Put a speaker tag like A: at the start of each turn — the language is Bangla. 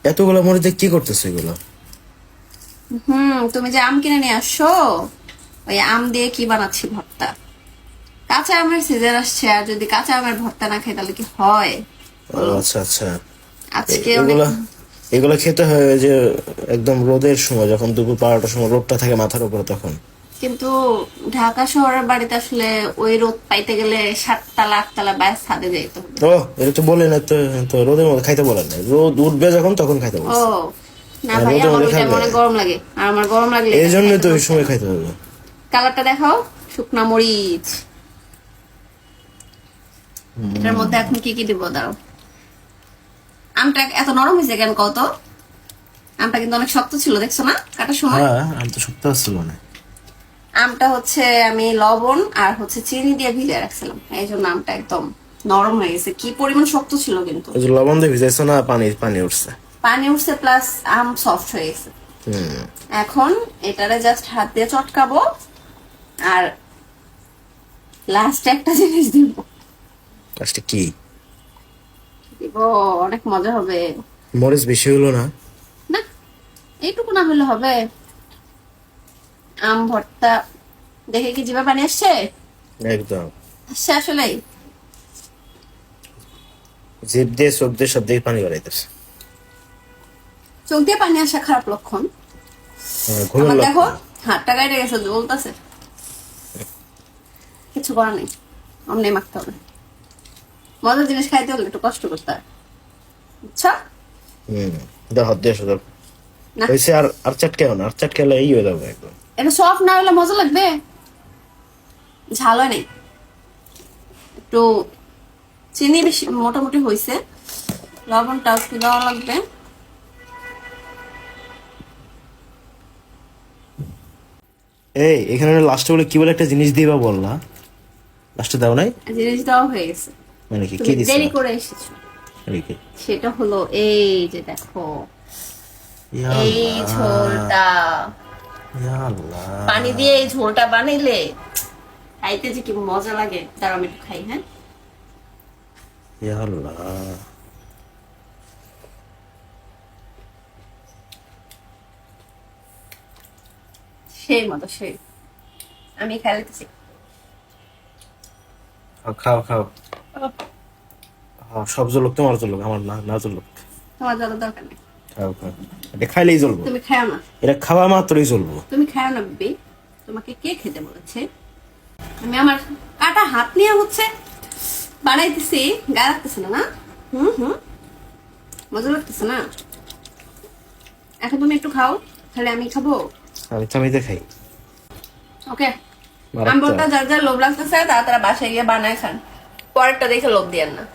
A: এতগুলো মরিচ দিয়ে কি করতেছো এগুলো?
B: তুমি যে আম কিনে নিয়ে আসছো, ওই আম দিয়ে কি বানাচ্ছি ভর্তা। কাঁচা আমের সিজন আসছে, আর যদি কাঁচা আমের ভর্তা না খাই তাহলে কি হয়
A: ও
B: বলো।
A: আচ্ছা আচ্ছা।
B: আজকে অনেক
A: এগুলা এগুলা খেতে হয় ওই যে একদম রোদের সময়, যখন দুপুর 12টার সময় রোদটা থাকে মাথার উপরে তখন।
B: কিন্তু ঢাকা শহরের বাড়িতে আসলে ওই রোদ পাইতে গেলে 7 তলা 8 তলা বাইরে ছাদে যাইতে হবে।
A: ও এটা তো বলে না তো, তো রোদের মধ্যে খাইতে বলেন না, রোদ উঠবে যখন তখন খাইতে
B: ও
A: বলছে।
B: না ভাই,
A: রোদের
B: আমার
A: মধ্যে
B: ওই টাইমে
A: খাবে,
B: অনেক গরম লাগে, আর আমার গরম লাগলে
A: এই
B: এটা
A: জন্যই
B: খাইতে
A: তো ওই
B: মন চায়
A: সময়
B: না।
A: খাইতে হবে।
B: কালারটা দেখাও, শুকনা মরিচ। এটার মধ্যে এখন কি কি দিব দাঁড়াও। আমটা এত নরম হয়েছে কেন কত? আমটা কিন্তু অনেক শক্ত ছিল, দেখছো না কাটার সময়।
A: হ্যাঁ আমি তো সপ্তাহ ছিল না।
B: আমটা হচ্ছে আমি লবণ আর হচ্ছে চিনি দিয়ে ভিজিয়ে রাখছিলাম, এই জন্য আমটা একদম নরম হয়ে গেছে। কি পরিমাণ শক্ত ছিল কিন্তু।
A: ওই যে লবণ দিয়ে ভিজাইছো না, পানি পানি উঠছে।
B: পানি উঠছে প্লাস আম সফট হয়ে গেছে। এখন এটারে জাস্ট হাত দিয়ে চটকাবো, আর লাস্টে একটা জিনিস দিব।
A: লাস্টে কি
B: দিব, অনেক মজা হবে।
A: মরিচ বেশি হলো না?
B: না, এইটুকু না হলে হবে। আম ভর্তা দেখে কি জিভে পানি আসছে?
A: একদম
B: আসছে আসলেই।
A: জিভ দিয়ে চোখ দিয়ে সব দিয়ে পানি বেড়াইতেছে।
B: চোখ দিয়ে পানি আসা খারাপ লক্ষণ।
A: ঘুমের
B: আমার দেখো
A: লক্ষণ।
B: হাতটা গাইতে গেছে, জ্বলতেছে। কিছু করার নেই, অমনি মাখতে হবে। মজার জিনিস খাইতে হলে একটু কষ্ট করতে হয়, বুঝছো?
A: দাও হাত দিয়ে শুধু
B: না,
A: হয়েছে। আর আর চাটকে না, আর চাটকে হলে এই হয়ে যাবে একদম।
B: এটা সফট না হলে মজা লাগবে? ঝাল হয় নাই, একটু চিনি বেশি মোটামুটি হয়েছে। লবণটা একটু দেওয়া লাগবে।
A: এই এখানে লাস্টে বলে কি বলে একটা জিনিস দিবা বললা, লাস্টে দাও নাই?
B: জিনিস দেওয়া হয়ে গেছে,
A: মানে কি কি
B: তুমি
A: দিছ?
B: দেরি করে এসেছো।
A: কি?
B: সেটা হলো এই যে দেখো,
A: ইয়া
B: এই
A: আল্লাহ,
B: ঝোলটা।
A: ইয়া আল্লাহ।
B: পানি দিয়ে এই ঝোলটা বানাইলে খাইতে যে কি মজা লাগে। দাঁড়াও আমি একটু খাই। হ্যাঁ,
A: ইয়া আল্লাহ।
B: সেই মতো সেই। আমি খাই লিতেছি।
A: খাও খাও। সব জলক তোমার জলক, আমার না না জলক।
B: তোমার যত দরকার নেই,
A: খাও খাও, এটা খাইলেই জ্বলবো।
B: তুমি খাও না।
A: এটা খাওয়া মাত্রই জ্বলবো।
B: তুমি খাও না বেবি, তোমাকে কে খেতে বলেছে? আমি আমার কাটা হাত নিয়ে হচ্ছে বানাইতেছি, গায়ে লাগতেছে না? না, মজা লাগতেছে না? এখন তুমি একটু খাও, তাহলে আমি খাবো।
A: আমি চামিতে খাই।
B: ওকে,
A: মারাত্মক।
B: আমবরটা যার যার লোভ লাগতেছে তারা তারা বাসায় গিয়ে বানায় খান, পরেরটা দেখে লোভ দিয়েন না।